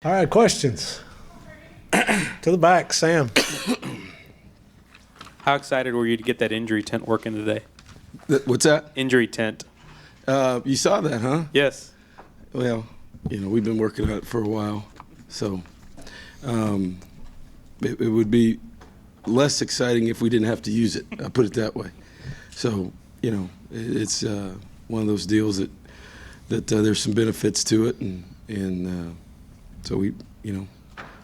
All right, questions. To the back, Sam. How excited were you to get that injury tent working today? What's that? Injury tent. You saw that, huh? Yes. Well, we've been working on it for a while, so it would be less exciting if we didn't have to use it. I'll put it that way. So, it's one of those deals that there's some benefits to it, and so we,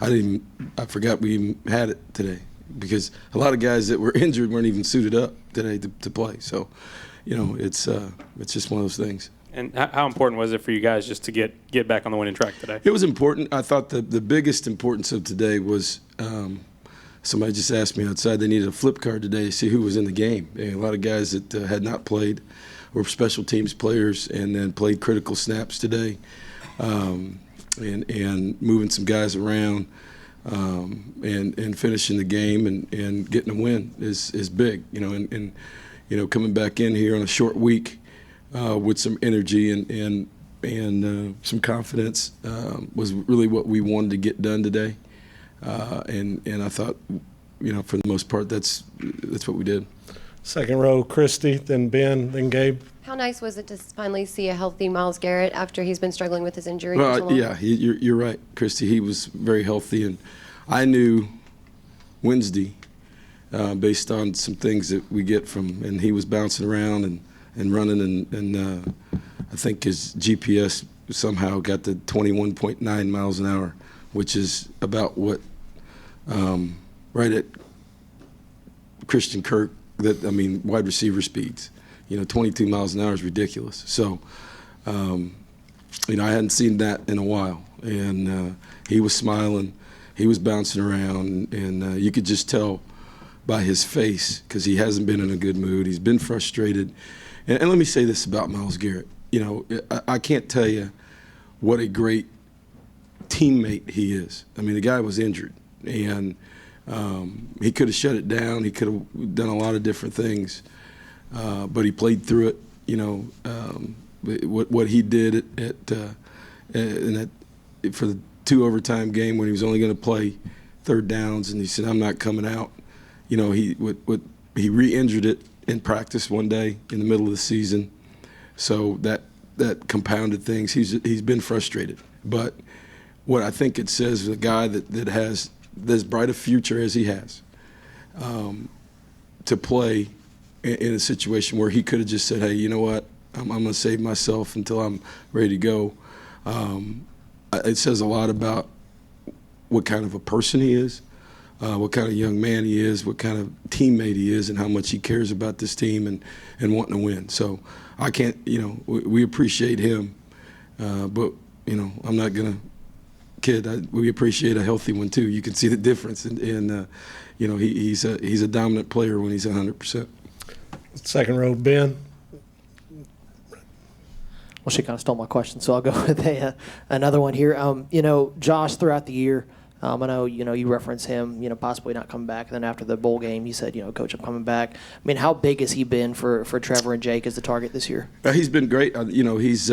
I forgot we even had it today because a lot of guys that were injured weren't even suited up today to play. So, it's just one of those things. And how important was it for you guys just to get back on the winning track today? It was important. I thought the biggest importance of today was somebody just asked me outside they needed a flip card today to see who was in the game. And a lot of guys that had not played were special teams players and then played critical snaps today. And moving some guys around and finishing the game and getting a win is big, and coming back in here on a short week with some energy and some confidence was really what we wanted to get done today, and I thought, for the most part, that's what we did. Second row, Christy, then Ben, then Gabe. How nice was it to finally see a healthy Myles Garrett after he's been struggling with his injury? For so long? Yeah, you're right, Christy. He was very healthy, and I knew Wednesday, based on some things that we get from, and he was bouncing around and running, and I think his GPS somehow got to 21.9 miles an hour, which is about what, right at Christian Kirk, wide receiver speeds. 22 miles an hour is ridiculous. So, I hadn't seen that in a while. And he was smiling. He was bouncing around. And you could just tell by his face because he hasn't been in a good mood. He's been frustrated. And let me say this about Myles Garrett. I can't tell you what a great teammate he is. The guy was injured. And he could have shut it down. He could have done a lot of different things. But he played through it. What he did for the 2 overtime game when he was only going to play third downs, and he said, "I'm not coming out." He re-injured it in practice one day in the middle of the season, so that compounded things. He's been frustrated, but what I think it says is a guy that has as bright a future as he has to play in a situation where he could have just said, "Hey, you know what? I'm going to save myself until I'm ready to go." It says a lot about what kind of a person he is, what kind of young man he is, what kind of teammate he is, and how much he cares about this team and wanting to win. So I can't, we appreciate him, but, I'm not going to kid. We appreciate a healthy one, too. You can see the difference, and he's a dominant player when he's 100%. Second row, Ben. Well, she kind of stole my question, so I'll go with another one here. Josh, throughout the year, I know, you reference him, possibly not coming back. And then after the bowl game, you said, Coach, I'm coming back. How big has he been for Trevor and Jake as the target this year? He's been great. He's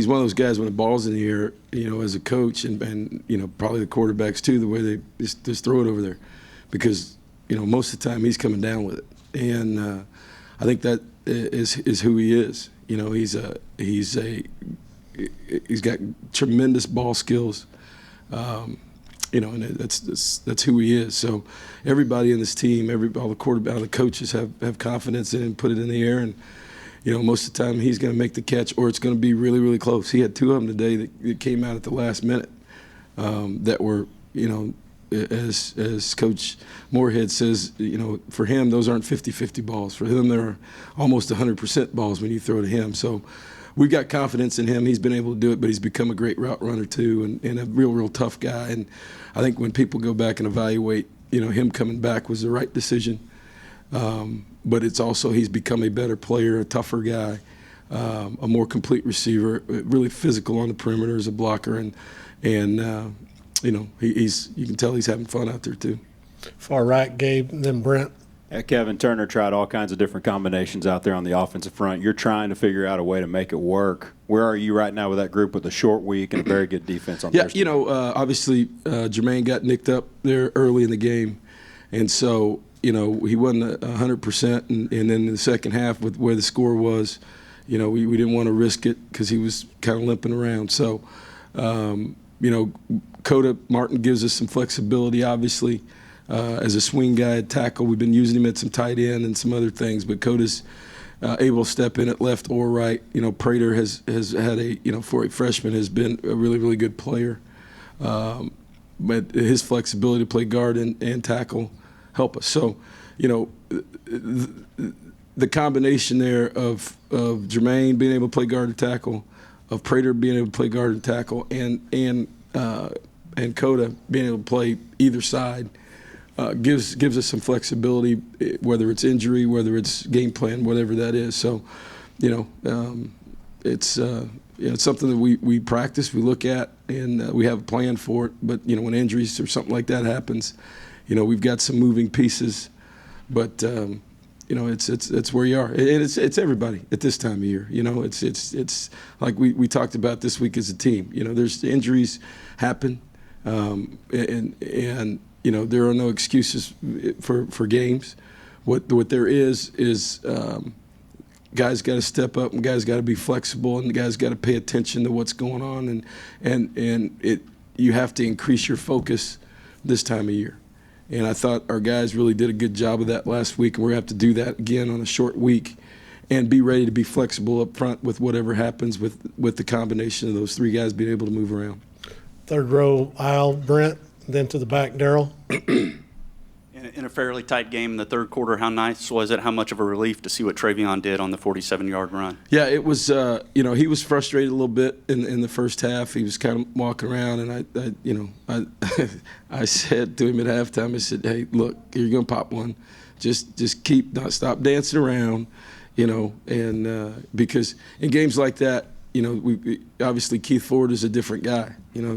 one of those guys when the ball's in the air, as a coach, and probably the quarterbacks too, the way they just throw it over there. Because, most of the time he's coming down with it. And I think that is who he is. He's got tremendous ball skills. And that's who he is. So everybody in this team, all the coaches have confidence in him, put it in the air, and most of the time he's going to make the catch, or it's going to be really, really close. He had 2 of them today that came out at the last minute that were, as Coach Moorhead says, for him those aren't 50-50 balls. For him, they're almost 100% balls when you throw to him. So we've got confidence in him. He's been able to do it, but he's become a great route runner too, and a real tough guy. And I think when people go back and evaluate, him coming back was the right decision. But it's also he's become a better player, a tougher guy, a more complete receiver, really physical on the perimeter as a blocker, and you can tell he's having fun out there too. Far right, Gabe, then Brent. Kevin Turner tried all kinds of different combinations out there on the offensive front. You're trying to figure out a way to make it work where are you right now with that group with a short week and a very good defense on Thursday? Obviously Jermaine got nicked up there early in the game, and so he wasn't 100%, and then in the second half with where the score was, we didn't want to risk it because he was kind of limping around. So, Coda Martin gives us some flexibility, obviously, as a swing guy at tackle. We've been using him at some tight end and some other things, but Coda's able to step in at left or right. Prater has had for a freshman, has been a really, really good player. But his flexibility to play guard and tackle help us. So, the combination there of Jermaine being able to play guard and tackle, of Prater being able to play guard and tackle, and Coda being able to play either side gives us some flexibility, whether it's injury, whether it's game plan, whatever that is. So, it's something that we practice, we look at, and we have a plan for it. But when injuries or something like that happens, we've got some moving pieces. But it's where you are, and it's everybody at this time of year. It's like we talked about this week as a team. There's injuries happen, and there are no excuses for games. What there is guys got to step up, and guys got to be flexible, and the guys got to pay attention to what's going on, and you have to increase your focus this time of year. And I thought our guys really did a good job of that last week, and we're going to have to do that again on a short week and be ready to be flexible up front with whatever happens with the combination of those three guys being able to move around. Third row aisle, Brent, then to the back, Daryl. In a fairly tight game in the third quarter, how nice was it? How much of a relief to see what Travion did on the 47-yard run? Yeah, it was. He was frustrated a little bit in the first half. He was kind of walking around, and I said to him at halftime, I said, "Hey, look, you're gonna pop one. Just not stop dancing around, and because in games like that, we obviously Keith Ford is a different guy.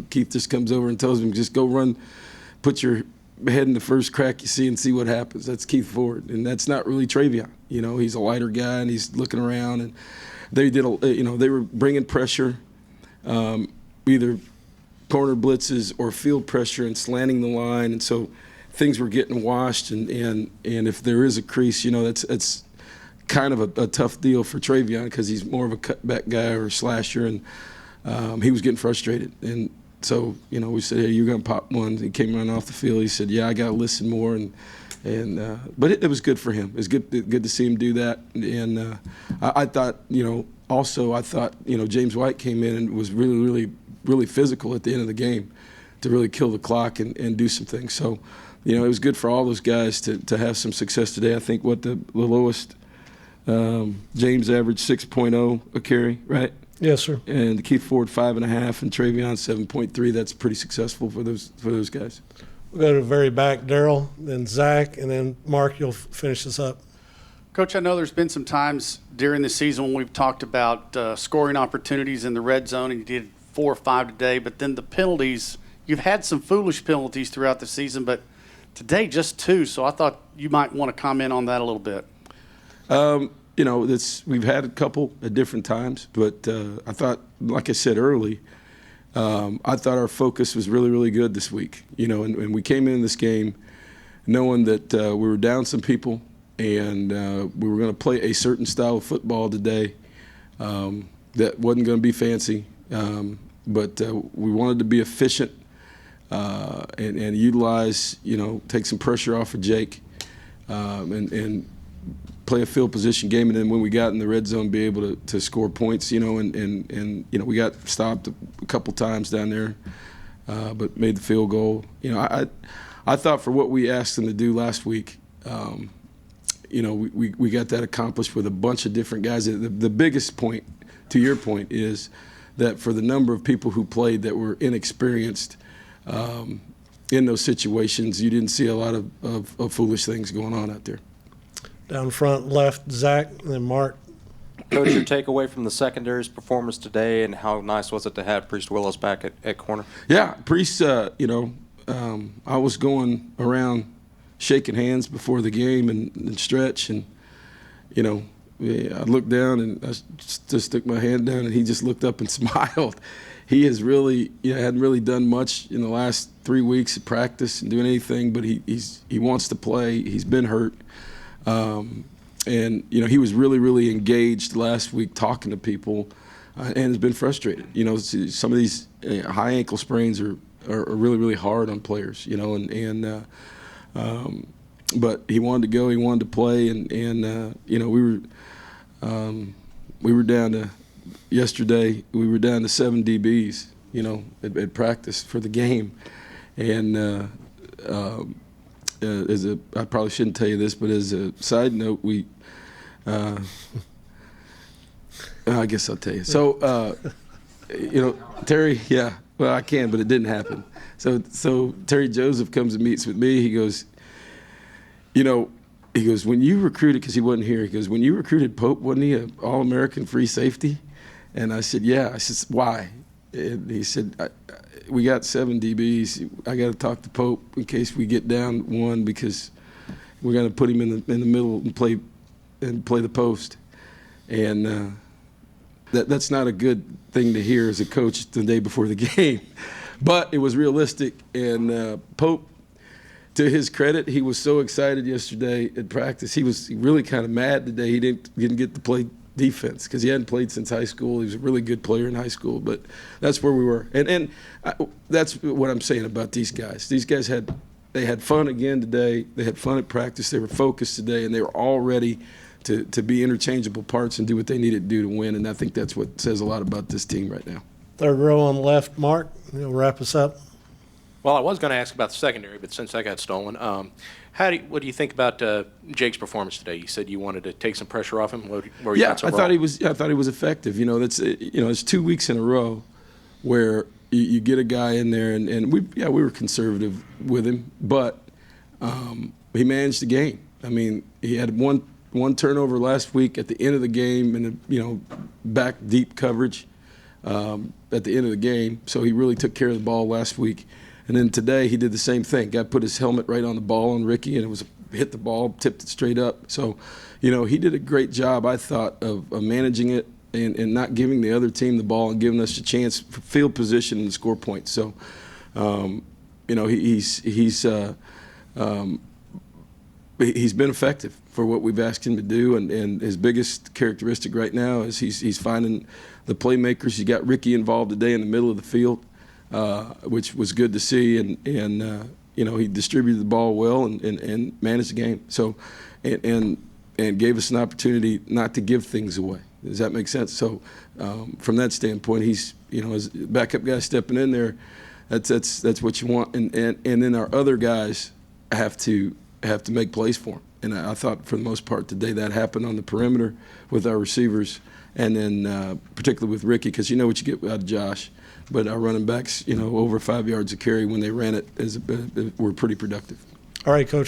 Keith just comes over and tells him, just go run, put your head in the first crack you see and see what happens. That's Keith Ford, and that's not really Travion. He's a lighter guy, and he's looking around, and they were bringing pressure, either corner blitzes or field pressure and slanting the line, and so things were getting washed, and if there is a crease, that's kind of a tough deal for Travion because he's more of a cutback guy or a slasher, and he was getting frustrated. And so, we said, hey, you're going to pop one. He came running off the field. He said, yeah, I got to listen more. But it was good for him. It was good to see him do that. And I thought, also I thought, James White came in and was really, really, really physical at the end of the game to really kill the clock and do some things. So, it was good for all those guys to have some success today. I think the lowest, James averaged 6.0 a carry, right? Yes, sir. And Keith Ford 5.5, and Travion 7.3. That's pretty successful for those guys. We'll go to the very back, Daryl, then Zach, and then Mark, you'll finish this up. Coach, I know there's been some times during the season when we've talked about scoring opportunities in the red zone, and you did 4 or 5 today, but then the penalties, you've had some foolish penalties throughout the season, but today just 2, so I thought you might want to comment on that a little bit. We've had a couple at different times, but I thought, like I said early, I thought our focus was really, really good this week. And we came in this game knowing that we were down some people, and we were going to play a certain style of football today that wasn't going to be fancy, but we wanted to be efficient and utilize, take some pressure off of Jake and play a field position game, and then when we got in the red zone, be able to score points, and we got stopped a couple times down there, but made the field goal. I thought for what we asked them to do last week, we got that accomplished with a bunch of different guys. The biggest point, to your point, is that for the number of people who played that were inexperienced in those situations, you didn't see a lot of foolish things going on out there. Down front left, Zach, and then Mark. Coach, your takeaway from the secondary's performance today, and how nice was it to have Priest Willis back at corner? Yeah, Priest, I was going around shaking hands before the game and stretch, and, I looked down and I just stuck my hand down, and he just looked up and smiled. He has really, hadn't really done much in the last 3 weeks of practice and doing anything, but he wants to play. He's been hurt. And, he was really, really engaged last week talking to people and has been frustrated. Some of these high ankle sprains are really, really hard on players, but he wanted to go, he wanted to play, and we were down to yesterday. We were down to 7 DBs, at practice for the game, and I probably shouldn't tell you this, but as a side note, I guess I'll tell you. So, Terry, yeah, well, I can, but it didn't happen. So Terry Joseph comes and meets with me. He goes, when you recruited, because he wasn't here, he goes, when you recruited Pope, wasn't he an All-American free safety? And I said, yeah. I said, why? And he said, we got 7 DBs. I got to talk to Pope in case we get down one, because we're going to put him in the middle and play the post. And that's not a good thing to hear as a coach the day before the game. But it was realistic. And Pope, to his credit, he was so excited yesterday at practice. He was really kind of mad today he didn't get to play defense because he hadn't played since high school. He was a really good player in high school, but that's where we were. And that's what I'm saying about these guys. These guys had fun again today. They had fun at practice. They were focused today, and they were all ready to be interchangeable parts and do what they needed to do to win. And I think that's what says a lot about this team right now. Third row on the left, Mark. You'll wrap us up. Well, I was going to ask about the secondary, but since that got stolen, what do you think about Jake's performance today? You said you wanted to take some pressure off him. I thought he was effective. It's 2 weeks in a row where you get a guy in there, and we were conservative with him, but he managed the game. I mean, he had one turnover last week at the end of the game, and back deep coverage at the end of the game. So he really took care of the ball last week. And then today he did the same thing. Guy put his helmet right on the ball on Ricky, and it hit the ball, tipped it straight up. So, he did a great job, I thought, of managing it and not giving the other team the ball and giving us a chance for field position and score points. So, he's been effective for what we've asked him to do, and his biggest characteristic right now is he's finding the playmakers. He got Ricky involved today in the middle of the field, which was good to see, and he distributed the ball well and managed the game. So, and gave us an opportunity not to give things away. Does that make sense? So, from that standpoint, he's as backup guy stepping in there. That's what you want, and then our other guys have to make plays for him. And I thought for the most part today that happened on the perimeter with our receivers, and then particularly with Ricky, because you know what you get out of Josh. But our running backs, over 5 yards a carry when they ran it, were pretty productive. All right, Coach.